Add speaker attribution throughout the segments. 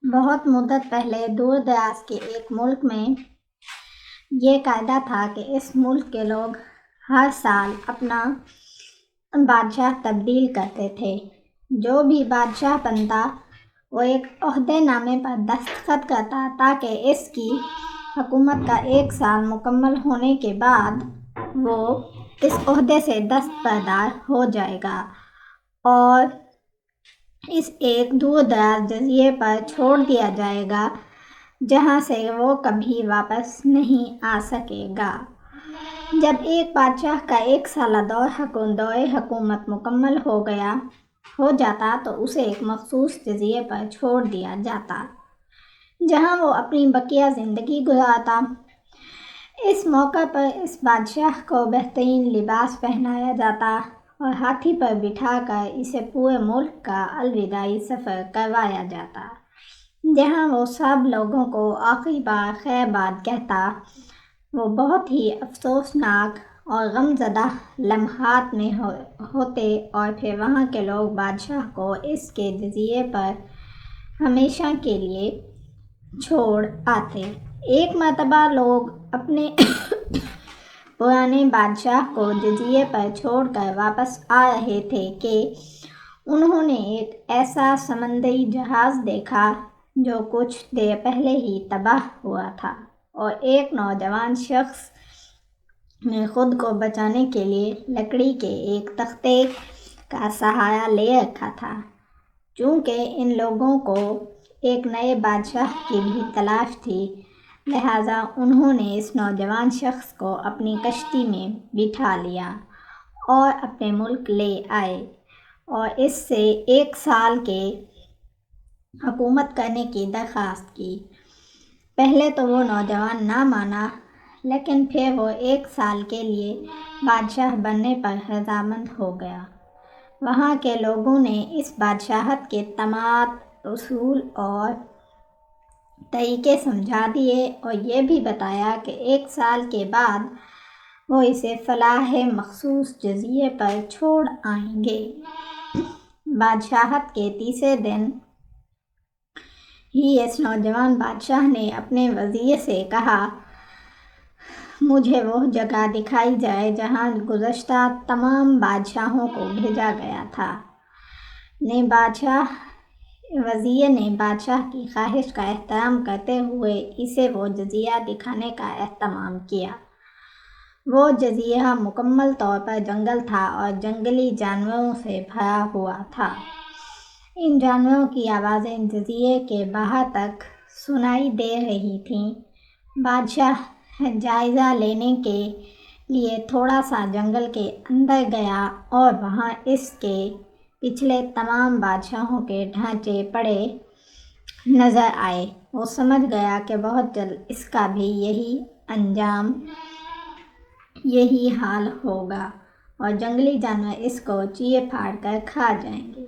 Speaker 1: بہت مدت پہلے دور دراز کے ایک ملک میں یہ قاعدہ تھا کہ اس ملک کے لوگ ہر سال اپنا بادشاہ تبدیل کرتے تھے۔ جو بھی بادشاہ بنتا وہ ایک عہدے نامے پر دستخط کرتا تاکہ اس کی حکومت کا 1 سال مکمل ہونے کے بعد وہ اس عہدے سے دستبردار ہو جائے گا اور اس ایک دور دراز جزیرے پر چھوڑ دیا جائے گا جہاں سے وہ کبھی واپس نہیں آ سکے گا۔ جب ایک بادشاہ کا 1 سالہ دور حکومت مکمل ہو جاتا تو اسے ایک مخصوص جزیرے پر چھوڑ دیا جاتا جہاں وہ اپنی بقیہ زندگی گزارتا۔ اس موقع پر اس بادشاہ کو بہترین لباس پہنایا جاتا اور ہاتھی پر بٹھا کر اسے پورے ملک کا الوداعی سفر کروایا جاتا جہاں وہ سب لوگوں کو آخری بار خیر باد کہتا۔ وہ بہت ہی افسوسناک اور غمزدہ لمحات میں ہوتے اور پھر وہاں کے لوگ بادشاہ کو اس کے جزیرے پر ہمیشہ کے لیے چھوڑ آتے۔ ایک مرتبہ لوگ اپنے پرانے بادشاہ کو جزیرے پر چھوڑ کر واپس آ رہے تھے کہ انہوں نے ایک ایسا سمندری جہاز دیکھا جو کچھ دیر پہلے ہی تباہ ہوا تھا اور ایک نوجوان شخص نے خود کو بچانے کے لیے لکڑی کے ایک تختے کا سہارا لے رکھا تھا۔ چونکہ ان لوگوں کو ایک نئے بادشاہ کی بھی تلاش تھی لہٰذا انہوں نے اس نوجوان شخص کو اپنی کشتی میں بٹھا لیا اور اپنے ملک لے آئے اور اس سے 1 سال کے حکومت کرنے کی درخواست کی۔ پہلے تو وہ نوجوان نہ مانا لیکن پھر وہ 1 سال کے لیے بادشاہ بننے پر رضامند ہو گیا۔ وہاں کے لوگوں نے اس بادشاہت کے تمام اصول اور طریقے سمجھا دیے اور یہ بھی بتایا کہ 1 سال کے بعد وہ اسے فلاح مخصوص جزیرے پر چھوڑ آئیں گے۔ بادشاہت کے 3 دن ہی اس نوجوان بادشاہ نے اپنے وزیر سے کہا، مجھے وہ جگہ دکھائی جائے جہاں گزشتہ تمام بادشاہوں کو بھیجا گیا تھا۔ وزیر نے بادشاہ کی خواہش کا احترام کرتے ہوئے اسے وہ جزیرہ دکھانے کا اہتمام کیا۔ وہ جزیرہ مکمل طور پر جنگل تھا اور جنگلی جانوروں سے بھرا ہوا تھا۔ ان جانوروں کی آوازیں جزیرے کے باہر تک سنائی دے رہی تھیں۔ بادشاہ جائزہ لینے کے لیے تھوڑا سا جنگل کے اندر گیا اور وہاں اس کے پچھلے تمام بادشاہوں کے ڈھانچے پڑے نظر آئے۔ وہ سمجھ گیا کہ بہت جلد اس کا بھی یہی حال ہوگا اور جنگلی جانور اس کو چیر پھاڑ کر کھا جائیں گے۔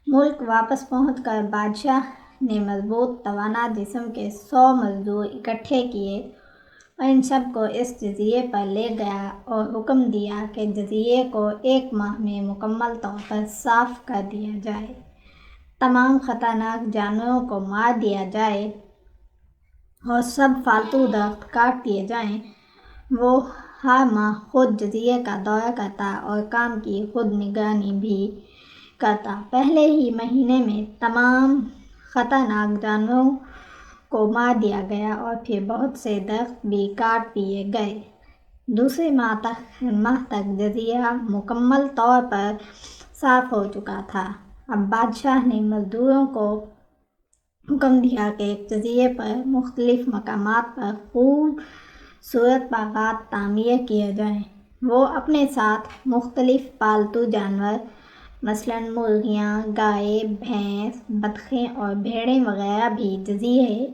Speaker 1: ملک واپس پہنچ کر بادشاہ نے مضبوط توانا جسم کے 100 مزدور اکٹھے کیے اور ان سب کو اس جزیرے پر لے گیا اور حکم دیا کہ جزیرے کو 1 ماہ میں مکمل طور پر صاف کر دیا جائے، تمام خطرناک جانوروں کو مار دیا جائے اور سب فالتو درخت کاٹ دیے جائیں۔ وہ ہر ماہ خود جزیرے کا دورہ کرتا اور کام کی خود نگرانی بھی کرتا۔ پہلے ہی مہینے میں تمام خطرناک جانوروں کو مار دیا گیا اور پھر بہت سے درخت بھی کاٹ دیے گئے۔ دوسرے ماہ تک جزیرہ مکمل طور پر صاف ہو چکا تھا۔ اب بادشاہ نے مزدوروں کو حکم دیا کہ ایک جزیرے پر مختلف مقامات پر خوبصورت باغات تعمیر کیے جائیں۔ وہ اپنے ساتھ مختلف پالتو جانور مثلاً مرغیاں، گائے، بھینس، بطخیں اور بھیڑیں وغیرہ بھی جزیرے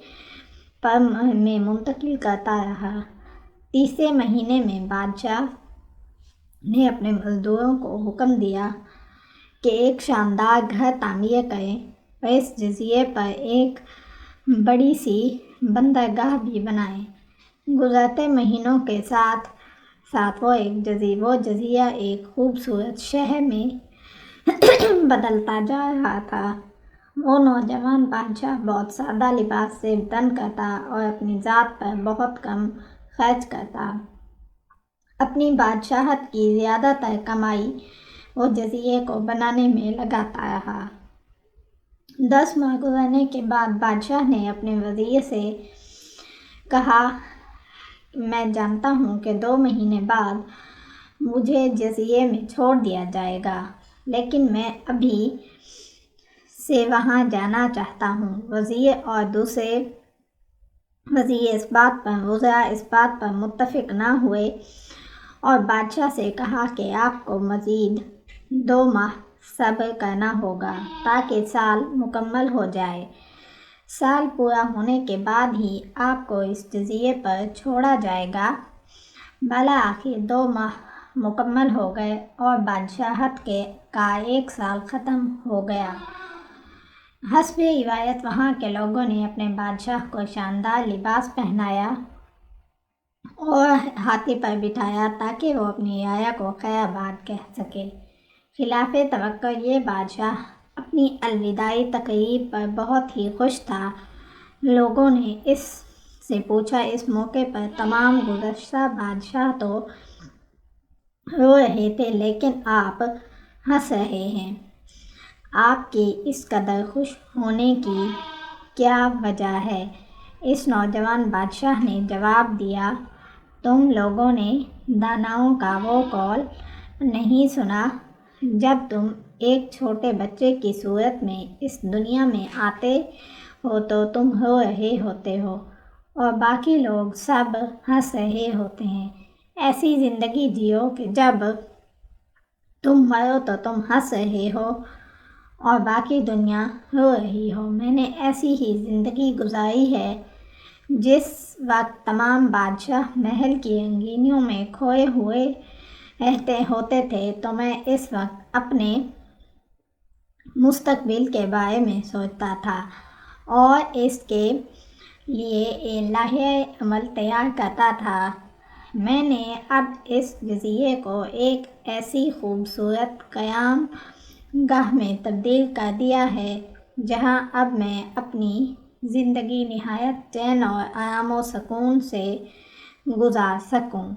Speaker 1: پر میں منتقل کرتا رہا۔ تیسرے مہینے میں بادشاہ نے اپنے مزدوروں کو حکم دیا کہ ایک شاندار گھر تعمیر کریں اور اس جزیرے پر ایک بڑی سی بندرگاہ بھی بنائیں۔ گزرتے مہینوں کے ساتھ ساتھ وہ جزیرہ ایک خوبصورت شہر میں بدلتا جا رہا تھا۔ وہ نوجوان بادشاہ بہت سادہ لباس سے تن کرتا اور اپنی ذات پر بہت کم خرچ کرتا۔ اپنی بادشاہت کی زیادہ تر کمائی وہ جزیرے کو بنانے میں لگاتا رہا۔ 10 ماہ گزرنے کے بعد بادشاہ نے اپنے وزیر سے کہا، میں جانتا ہوں کہ 2 مہینے بعد مجھے جزیرے میں چھوڑ دیا جائے گا، لیکن میں ابھی سے وہاں جانا چاہتا ہوں۔ وزیر اور دوسرے وزراء اس بات پر متفق نہ ہوئے اور بادشاہ سے کہا کہ آپ کو مزید 2 ماہ صبر کرنا ہوگا تاکہ سال مکمل ہو جائے۔ سال پورا ہونے کے بعد ہی آپ کو اس جزیرے پر چھوڑا جائے گا۔ بالآخر 2 ماہ مکمل ہو گئے اور بادشاہت کا 1 سال ختم ہو گیا۔ حسب روایت وہاں کے لوگوں نے اپنے بادشاہ کو شاندار لباس پہنایا اور ہاتھی پر بٹھایا تاکہ وہ اپنی رعایا کو خیر آباد کہہ سکے۔ خلاف توقع یہ بادشاہ اپنی الوداعی تقریب پر بہت ہی خوش تھا۔ لوگوں نے اس سے پوچھا، اس موقع پر تمام گزشتہ بادشاہ تو رو رہے تھے لیکن آپ ہنس رہے ہیں، آپ کی اس قدر خوش ہونے کی کیا وجہ ہے؟ اس نوجوان بادشاہ نے جواب دیا، تم لوگوں نے داناؤں کا وہ قول نہیں سنا، جب تم ایک چھوٹے بچے کی صورت میں اس دنیا میں آتے ہو تو تم رو رہے ہوتے ہو اور باقی لوگ سب ہنس رہے ہوتے ہیں۔ ایسی زندگی جیو کہ جب تم مرو تو تم ہنس رہے ہو اور باقی دنیا رو رہی ہو۔ میں نے ایسی ہی زندگی گزاری ہے۔ جس وقت تمام بادشاہ محل کی رنگینیوں میں کھوئے ہوئے ہوتے تھے تو میں اس وقت اپنے مستقبل کے بارے میں سوچتا تھا اور اس کے لیے ایک لائحہ عمل تیار کرتا تھا۔ میں نے اب اس جزیرے کو ایک ایسی خوبصورت قیام گاہ میں تبدیل کر دیا ہے جہاں اب میں اپنی زندگی نہایت چین اور آرام و سکون سے گزار سکوں۔